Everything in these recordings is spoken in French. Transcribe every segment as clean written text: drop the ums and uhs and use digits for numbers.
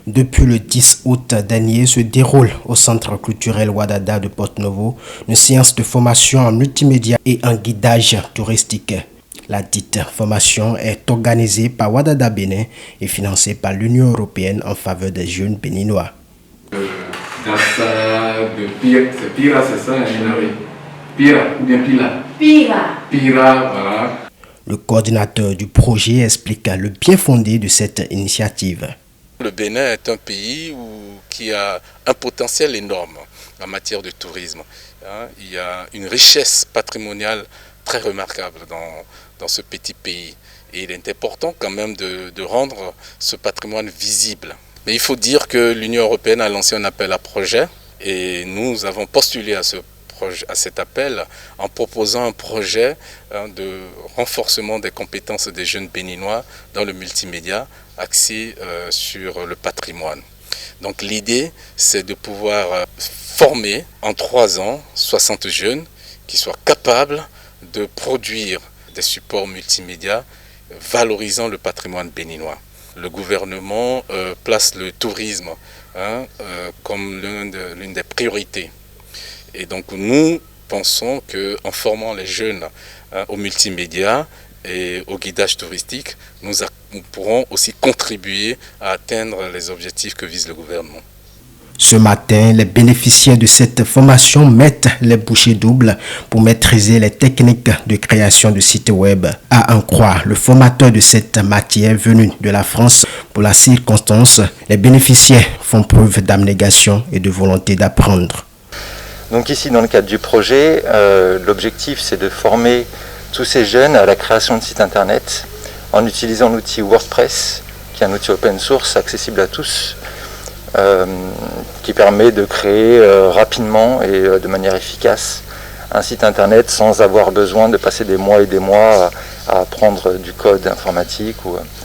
Depuis le 10 août dernier se déroule au Centre culturel Wadada de Porto-Novo une séance de formation en multimédia et en guidage touristique. La dite formation est organisée par Wadada Bénin et financée par l'Union européenne en faveur des jeunes béninois. C'est Pira, c'est ça, Pira ou bien Pila? Pira, voilà. Le coordinateur du projet explique le bien fondé de cette initiative. Le Bénin est un pays qui a un potentiel énorme en matière de tourisme. Il y a une richesse patrimoniale très remarquable dans ce petit pays. Et il est important quand même de rendre ce patrimoine visible. Mais il faut dire que l'Union européenne a lancé un appel à projet et nous avons postulé à cet appel en proposant un projet de renforcement des compétences des jeunes béninois dans le multimédia axé sur le patrimoine. Donc l'idée, c'est de pouvoir former en 3 ans 60 jeunes qui soient capables de produire des supports multimédia valorisant le patrimoine béninois. Le gouvernement place le tourisme comme l'une des priorités. Et donc nous pensons qu'en formant les jeunes au multimédia et au guidage touristique, nous pourrons aussi contribuer à atteindre les objectifs que vise le gouvernement. Ce matin, les bénéficiaires de cette formation mettent les bouchées doubles pour maîtriser les techniques de création de sites web. À en croire le formateur de cette matière venu de la France pour la circonstance, les bénéficiaires font preuve d'abnégation et de volonté d'apprendre. Donc ici, dans le cadre du projet, l'objectif c'est de former tous ces jeunes à la création de sites internet en utilisant l'outil WordPress, qui est un outil open source accessible à tous, qui permet de créer rapidement et de manière efficace un site internet sans avoir besoin de passer des mois et des mois à apprendre du code informatique.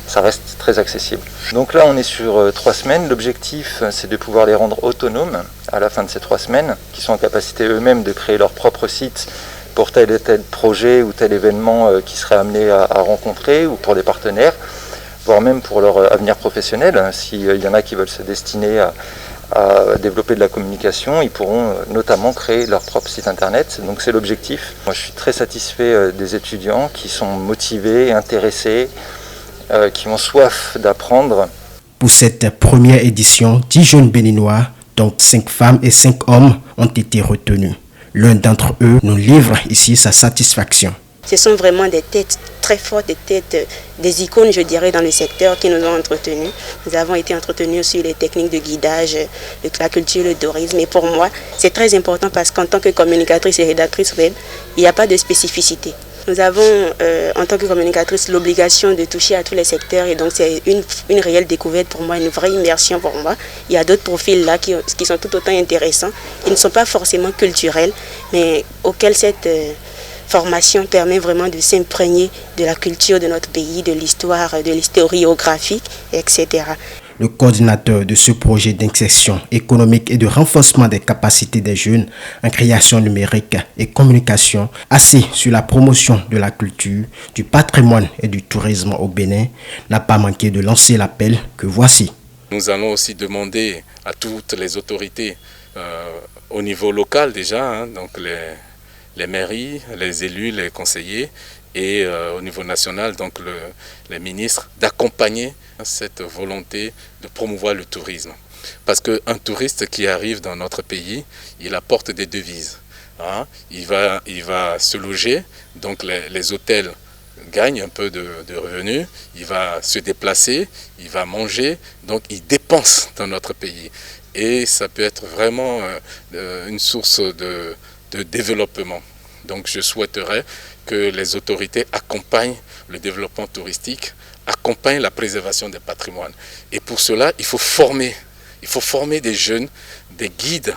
Ça reste très accessible. Donc là on est sur 3 semaines. L'objectif c'est de pouvoir les rendre autonomes à la fin de ces 3 semaines, qui sont en capacité eux-mêmes de créer leur propre site pour tel et tel projet ou tel événement qu'ils seraient amenés à rencontrer, ou pour des partenaires, voire même pour leur avenir professionnel. S'il y en a qui veulent se destiner à développer de la communication, ils pourront notamment créer leur propre site internet. Donc c'est l'objectif. Moi je suis très satisfait des étudiants qui sont motivés, intéressés, qui ont soif d'apprendre. Pour cette première édition, 10 jeunes béninois, dont 5 femmes et 5 hommes, ont été retenus. L'un d'entre eux nous livre ici sa satisfaction. Ce sont vraiment des têtes très fortes, des icônes, je dirais, dans le secteur qui nous ont entretenus. Nous avons été entretenus sur les techniques de guidage, la culture, le tourisme. Et pour moi, c'est très important parce qu'en tant que communicatrice et rédactrice web, il n'y a pas de spécificité. Nous avons, en tant que communicatrice, l'obligation de toucher à tous les secteurs et donc c'est une réelle découverte pour moi, une vraie immersion pour moi. Il y a d'autres profils là qui sont tout autant intéressants. Ils ne sont pas forcément culturels, mais auxquels cette formation permet vraiment de s'imprégner de la culture de notre pays, de l'histoire, de l'historiographique, etc. Le coordinateur de ce projet d'insertion économique et de renforcement des capacités des jeunes en création numérique et communication, assis sur la promotion de la culture, du patrimoine et du tourisme au Bénin, n'a pas manqué de lancer l'appel que voici. Nous allons aussi demander à toutes les autorités au niveau local déjà, donc les mairies, les élus, les conseillers, et au niveau national, donc les ministres, d'accompagner cette volonté de promouvoir le tourisme. Parce qu'un touriste qui arrive dans notre pays, il apporte des devises. Il va se loger, donc les hôtels gagnent un peu de revenus, il va se déplacer, il va manger, donc il dépense dans notre pays. Et ça peut être vraiment une source de développement. Donc je souhaiterais que les autorités accompagnent le développement touristique, accompagnent la préservation des patrimoines. Et pour cela, il faut former des jeunes, des guides,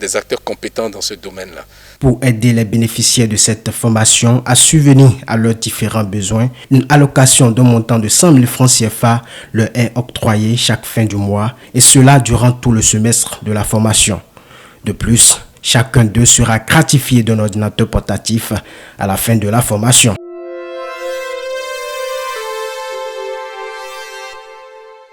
des acteurs compétents dans ce domaine-là. Pour aider les bénéficiaires de cette formation à subvenir à leurs différents besoins, une allocation d'un montant de 100 000 francs CFA leur est octroyée chaque fin du mois, et cela durant tout le semestre de la formation. De plus, chacun d'eux sera gratifié d'un ordinateur portatif à la fin de la formation.